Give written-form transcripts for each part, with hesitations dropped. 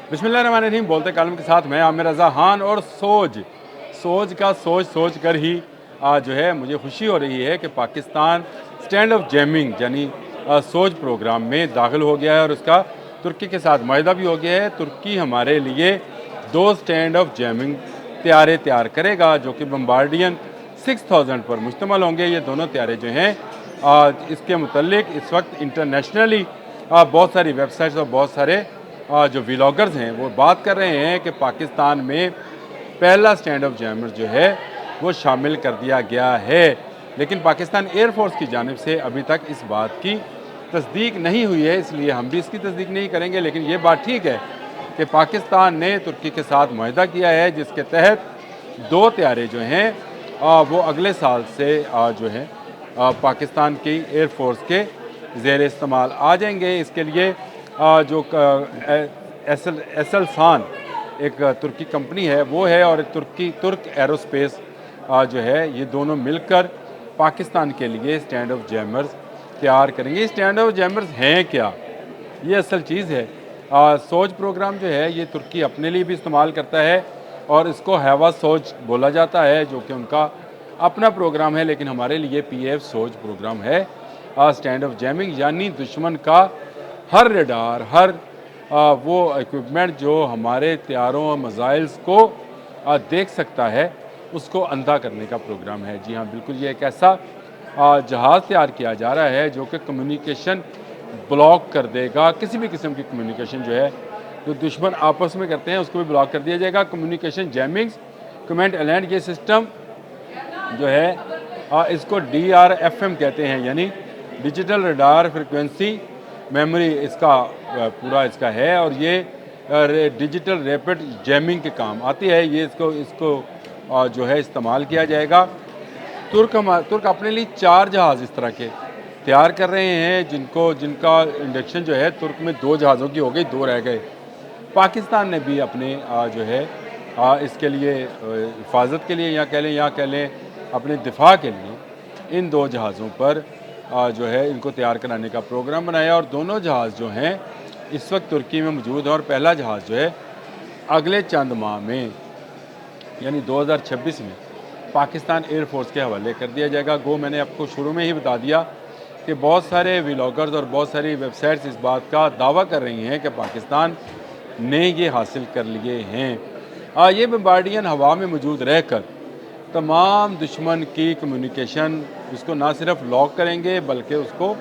बिस्मिल्लाहिर्रहमानिर्रहीम। बोलते कलम के साथ मैं आमिर रज़ा खान। और सोच कर ही आज जो है मुझे खुशी हो रही है कि पाकिस्तान स्टैंड ऑफ जैमिंग यानी सोच प्रोग्राम में दाखिल हो गया है और उसका तुर्की के साथ माहिदा भी हो गया है। तुर्की हमारे लिए 2 स्टैंड ऑफ जैमिंग तैयार करेगा जो कि बम्बार्डियन 6000 पर मुश्तमल होंगे। ये दोनों तैयारे जो हैं इसके मुतल्लिक इस वक्त इंटरनेशनली बहुत सारी वेबसाइट्स और बहुत सारे जो व्लॉगर्स हैं वो बात कर रहे हैं कि पाकिस्तान में पहला स्टैंड ऑफ जैमर जो है वो शामिल कर दिया गया है। लेकिन पाकिस्तान एयरफोर्स की जानिब से अभी तक इस बात की तस्दीक नहीं हुई है, इसलिए हम भी इसकी तस्दीक नहीं करेंगे। लेकिन ये बात ठीक है कि पाकिस्तान ने तुर्की के साथ मुआहदा किया है जिसके तहत 2 तैयारे जो हैं वो अगले साल से जो हैं पाकिस्तान की एयरफोर्स के ज़ेर इस्तेमाल आ जाएंगे। इसके लिए जो एसएलसान एक तुर्की कंपनी है वो है और तुर्क एरोस्पेस जो है ये दोनों मिलकर पाकिस्तान के लिए स्टैंड ऑफ जैमर्स तैयार करेंगे। स्टैंड ऑफ जैमर्स हैं क्या, ये असल चीज़ है। सोच प्रोग्राम जो है ये तुर्की अपने लिए भी इस्तेमाल करता है और इसको हैवा सोच बोला जाता है जो कि उनका अपना प्रोग्राम है। लेकिन हमारे लिए पीएफ सोच प्रोग्राम है स्टैंड ऑफ जैमिंग, यानी दुश्मन का हर रडार हर वो इक्विपमेंट जो हमारे तैयारों और मिसाइल्स को देख सकता है उसको अंधा करने का प्रोग्राम है। जी हाँ, बिल्कुल ये एक ऐसा जहाज़ तैयार किया जा रहा है जो कि कम्युनिकेशन ब्लॉक कर देगा। किसी भी किस्म की कम्युनिकेशन जो है जो दुश्मन आपस में करते हैं उसको भी ब्लॉक कर दिया जाएगा। कम्युनिकेशन जैमिंग्स कमेंट अलर्ट ये सिस्टम जो है इसको DRFM कहते हैं, यानी डिजिटल रडार फ्रिक्वेंसी मेमोरी इसका पूरा इसका है और ये डिजिटल रैपिड जैमिंग के काम आती है। ये इसको जो है इस्तेमाल किया जाएगा। तुर्क अपने लिए 4 जहाज़ इस तरह के तैयार कर रहे हैं जिनका इंडक्शन जो है तुर्क में 2 जहाज़ों की हो गई, 2 रह गए। पाकिस्तान ने भी अपने जो है इसके लिए हिफाजत के लिए या कह लें अपने दिफा के लिए इन 2 जहाज़ों पर जो है इनको तैयार कराने का प्रोग्राम बनाया और दोनों जहाज़ जो हैं इस वक्त तुर्की में मौजूद है और पहला जहाज़ जो है अगले चंद माह में यानी 2026 में पाकिस्तान एयरफोर्स के हवाले कर दिया जाएगा। गो मैंने आपको शुरू में ही बता दिया कि बहुत सारे व्लॉगर्स और बहुत सारी वेबसाइट्स इस बात का दावा कर रही हैं कि पाकिस्तान ने ये हासिल कर लिए हैं। ये बम्बार्डियन हवा में मौजूद रहकर तमाम दुश्मन की कम्युनिकेशन उसको ना सिर्फ लॉक करेंगे बल्कि उसको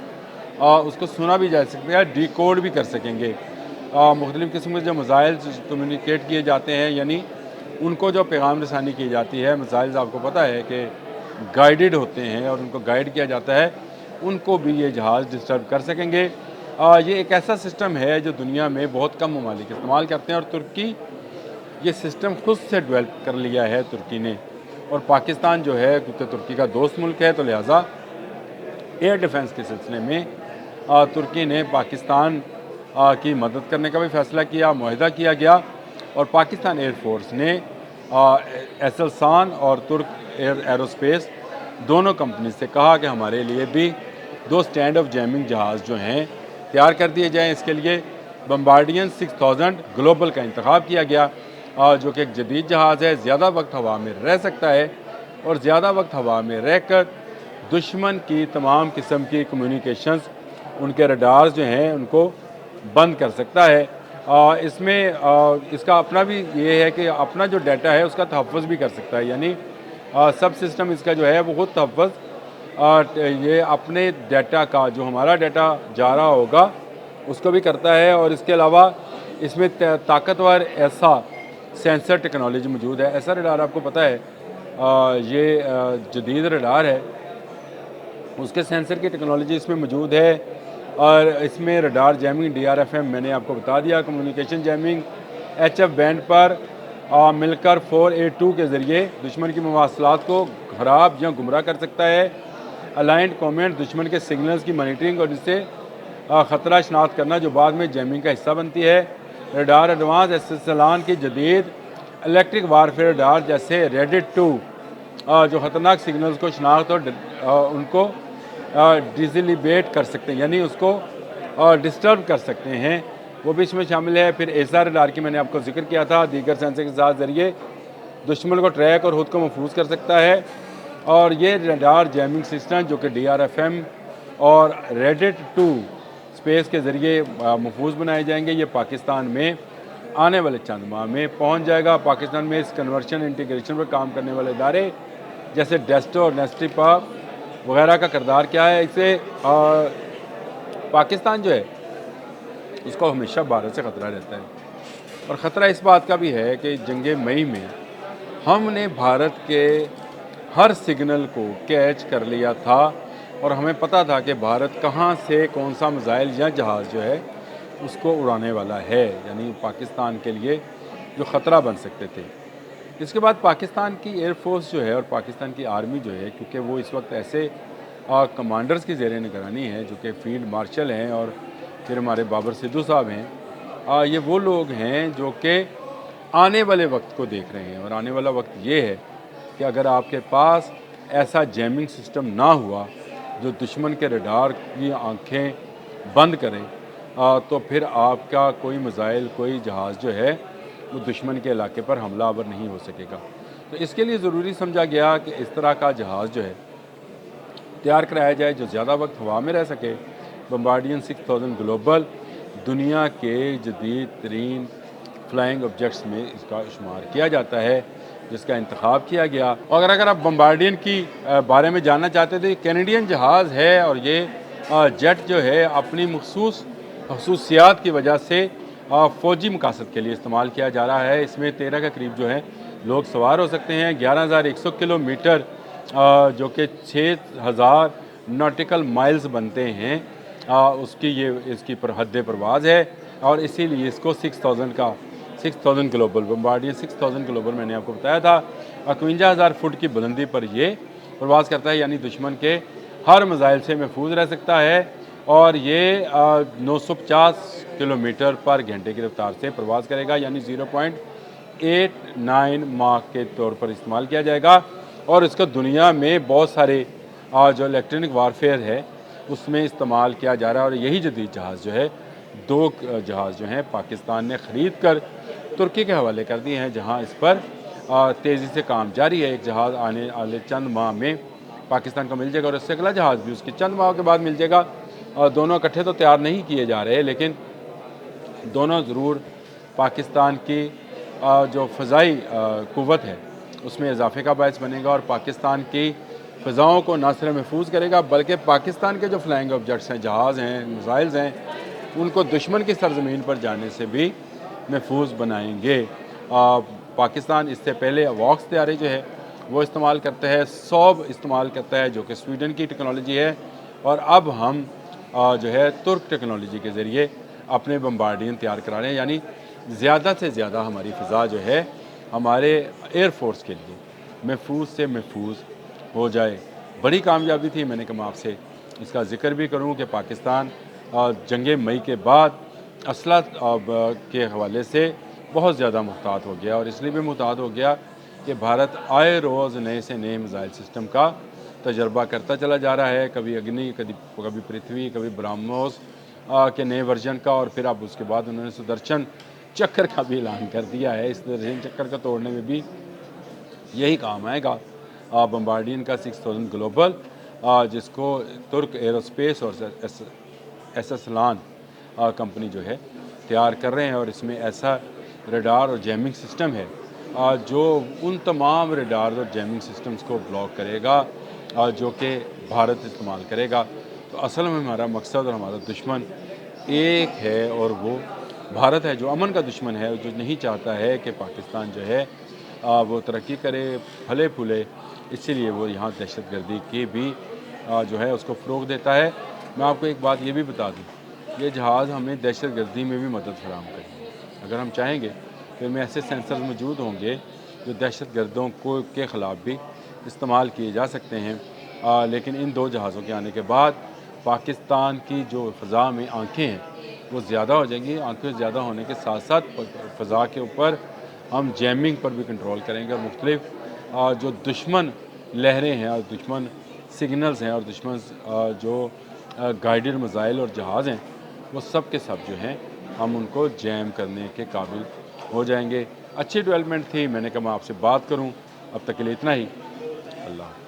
सुना भी जा सकता है, डिकोड भी कर सकेंगे। मुख्तलिफ़ किस्म के जो मिसाइल कम्युनिकेट किए जाते हैं यानी उनको जो पैगाम रसानी की जाती है, मिसाइल्स आपको पता है कि गाइडेड होते हैं और उनको गाइड किया जाता है, उनको भी ये जहाज़ डिस्टर्ब कर सकेंगे। ये एक ऐसा सिस्टम है जो दुनिया में बहुत कम ममालिक इस्तेमाल करते हैं और तुर्की ये सिस्टम खुद से डेवलप कर लिया है तुर्की ने। और पाकिस्तान जो है क्योंकि तुर्की का दोस्त मुल्क है तो लिहाजा एयर डिफेंस के सिलसिले में तुर्की ने पाकिस्तान की मदद करने का भी फ़ैसला किया, मुआहदा किया गया और पाकिस्तान एयरफोर्स ने एसएलसान और तुर्क एरोस्पेस दोनों कंपनी से कहा कि हमारे लिए भी 2 स्टैंड ऑफ जैमिंग जहाज़ जो हैं तैयार कर दिए जाएँ। इसके लिए बम्बार्डियन 6000 ग्लोबल का इंतखाब किया गया जो कि एक जदीद जहाज़ है, ज़्यादा वक्त हवा में रह सकता है और ज़्यादा वक्त हवा में रहकर दुश्मन की तमाम किस्म की कम्युनिकेशंस उनके रडार्स जो हैं उनको बंद कर सकता है। इसमें इसका अपना भी ये है कि अपना जो डाटा है उसका तहफ़्फ़ुज़ भी कर सकता है, यानी सब सिस्टम इसका जो है वो खुद तहफ़्फ़ुज़ ये अपने डाटा का जो हमारा डाटा जा रहा होगा उसको भी करता है। और इसके अलावा इसमें ताकतवर ऐसा सेंसर टेक्नोलॉजी मौजूद है। ऐसा रडार आपको पता है ये जदीद रडार है, उसके सेंसर की टेक्नोलॉजी इसमें मौजूद है और इसमें रडार जैमिंग DRFM मैंने आपको बता दिया। कम्युनिकेशन जैमिंग HF बैंड पर मिलकर 4A2 के ज़रिए दुश्मन की मवासलात को ख़राब या गुमराह कर सकता है। अलाइंड कॉमेंट दुश्मन के सिग्नल्स की मॉनिटरिंग और इससे ख़तरा शनाख्त करना जो बाद में जैमिंग का हिस्सा बनती है। रडार एडवांस एसएलसान की जदीद इलेक्ट्रिक वारफेयर रडार जैसे रेडिट 2 जो ख़तरनाक सिग्नल्स को शनाख्त और उनको डिसलिबेट कर सकते हैं, यानी उसको डिस्टर्ब कर सकते हैं। वो भी इसमें शामिल है। फिर एसआर रडार की मैंने आपको जिक्र किया था, दीगर सेंसर के साथ ज़रिए दुश्मन को ट्रैक और ख़ुद को महफूज कर सकता है। और ये रडार जैमिंग सिस्टम जो कि DRFM और रेडिट 2 स्पेस के ज़रिए महफूज बनाए जाएंगे, ये पाकिस्तान में आने वाले चंद माह में पहुंच जाएगा। पाकिस्तान में इस कन्वर्शन इंटीग्रेशन पर काम करने वाले इदारे जैसे डेस्टो और नेस्टिपा वगैरह का किरदार क्या है। इससे पाकिस्तान जो है उसको हमेशा भारत से ख़तरा रहता है, और ख़तरा इस बात का भी है कि जंग मई में हमने भारत के हर सिग्नल को कैच कर लिया था और हमें पता था कि भारत कहाँ से कौन सा मिसाइल या जहाज़ जो है उसको उड़ाने वाला है, यानी पाकिस्तान के लिए जो ख़तरा बन सकते थे। इसके बाद पाकिस्तान की एयरफोर्स जो है और पाकिस्तान की आर्मी जो है, क्योंकि वो इस वक्त ऐसे कमांडर्स की ज़ेर निगरानी है जो कि फील्ड मार्शल हैं और फिर हमारे बाबर सिद्धू साहब हैं, ये वो लोग हैं जो कि आने वाले वक्त को देख रहे हैं। और आने वाला वक्त ये है कि अगर आपके पास ऐसा जैमिंग सिस्टम ना हुआ जो दुश्मन के रडार की आंखें बंद करे, तो फिर आपका कोई मिसाइल, कोई जहाज़ जो है वो दुश्मन के इलाके पर हमलावर नहीं हो सकेगा। तो इसके लिए ज़रूरी समझा गया कि इस तरह का जहाज़ जो है तैयार कराया जाए जो ज़्यादा वक्त हवा में रह सके। बम्बार्डियन 6000 ग्लोबल दुनिया के जदीद तरीन फ्लाइंग ऑब्जेक्ट्स में इसका शुमार किया जाता है, जिसका इंतखाब किया गया। और अगर आप बम्बार्डियन की बारे में जानना चाहते थे, कैनेडियन जहाज़ है और ये जेट जो है अपनी मखसूस खसूसियात की वजह से फ़ौजी मकासद के लिए इस्तेमाल किया जा रहा है। इसमें 13 के करीब जो है लोग सवार हो सकते हैं। 11,100 किलोमीटर जो कि 6,000 नॉटिकल माइल्स बनते हैं, उसकी ये इसकी हद परवाज़ है और इसीलिए इसको 6000 ग्लोबल बम्बार्डियर 6000 ग्लोबल मैंने आपको बताया था 51,000 फुट की बुलंदी पर ये परवाज़ करता है, यानी दुश्मन के हर मिसाइल से महफूज रह सकता है। और ये 950 किलोमीटर पर घंटे की रफ्तार से परवाज़ करेगा, यानी 0.89 माह के तौर पर इस्तेमाल किया जाएगा। और इसका दुनिया में बहुत सारे जो इलेक्ट्रॉनिक वारफेयर है उसमें इस्तेमाल किया जा रहा है। और यही जदीद जहाज़ जो है, 2 जहाज़ जो हैं पाकिस्तान ने ख़रीद कर तुर्की के हवाले कर दिए हैं, जहां इस पर तेज़ी से काम जारी है। एक जहाज़ आने वाले चंद माह में पाकिस्तान को मिल जाएगा और इससे अगला जहाज़ भी उसके चंद माह के बाद मिल जाएगा। दोनों इकट्ठे तो तैयार नहीं किए जा रहे, लेकिन दोनों ज़रूर पाकिस्तान की जो फ़ज़ाई क़ुव्वत है उसमें इजाफे का बायस बनेगा और पाकिस्तान की फ़ज़ाओं को न सिर्फ महफूज करेगा बल्कि पाकिस्तान के जो फ्लाइंग ऑब्जेक्ट्स हैं, जहाज़ हैं, मिसाइल्स हैं, उनको दुश्मन की सरजमीन पर जाने से भी महफूज बनाएंगे। पाकिस्तान इससे पहले वॉक्स तैयारी जो है वो इस्तेमाल करता है, सौब इस्तेमाल करता है जो कि स्वीडन की टेक्नोलॉजी है। और अब हम जो है तुर्क टेक्नोलॉजी के ज़रिए अपने बम्बार्डियन तैयार करा रहे हैं, यानी ज़्यादा से ज़्यादा हमारी फ़िज़ा जो है हमारे एयरफोर्स के लिए महफूज से महफूज हो जाए। बड़ी कामयाबी थी। मैंने कहा आपसे इसका ज़िक्र भी करूँ कि पाकिस्तान जंग मई के बाद असला के हवाले से बहुत ज़्यादा मुहतात हो गया, और इसलिए भी मुहतात हो गया कि भारत आए रोज़ नए से नए मिसाइल सिस्टम का तजर्बा करता चला जा रहा है। कभी अग्नि, कभी पृथ्वी, कभी ब्रह्मोस के नए वर्जन का, और फिर अब उसके बाद उन्होंने सुदर्शन चक्कर का भी ऐलान कर दिया है। इस सुदर्शन चक्कर का तोड़ने में भी यही काम आएगा। बम्बार्डियन का 6000 ग्लोबल जिसको तुर्क एरोस्पेस और एसएसलान कंपनी जो है तैयार कर रहे हैं, और इसमें ऐसा रडार और जैमिंग सिस्टम है जो उन तमाम रडार और जैमिंग सिस्टम्स को ब्लॉक करेगा जो कि भारत इस्तेमाल करेगा। तो असल में हमारा मकसद और हमारा दुश्मन एक है, और वो भारत है, जो अमन का दुश्मन है, जो नहीं चाहता है कि पाकिस्तान जो है वो तरक्की करे, फले फूले। इसीलिए वो यहाँ दहशतगर्दी की भी जो है उसको फ़रोग़ देता है। मैं आपको एक बात ये भी बता दूँ, ये जहाज़ हमें दहशतगर्दी में भी मदद फराहम करेंगे। अगर हम चाहेंगे तो इनमें ऐसे सेंसर मौजूद होंगे जो दहशतगर्दों को के ख़िलाफ़ भी इस्तेमाल किए जा सकते हैं। लेकिन इन 2 जहाज़ों के आने के बाद पाकिस्तान की जो फ़ज़ा में आँखें हैं वो ज़्यादा हो जाएंगी। आँखें ज़्यादा होने के साथ साथ फ़ज़ा के ऊपर हम जैमिंग पर भी कंट्रोल करेंगे, और मुख्तलिफ जो दुश्मन लहरें हैं और दुश्मन सिग्नल्स हैं और दुश्मन जो गाइडेड मिसाइल और जहाज़ हैं वो सब के सब जो हैं हम उनको जैम करने के काबिल हो जाएंगे। अच्छी डेवलपमेंट थी, मैंने कहा मैं आपसे बात करूं। अब तक के लिए इतना ही। अल्लाह।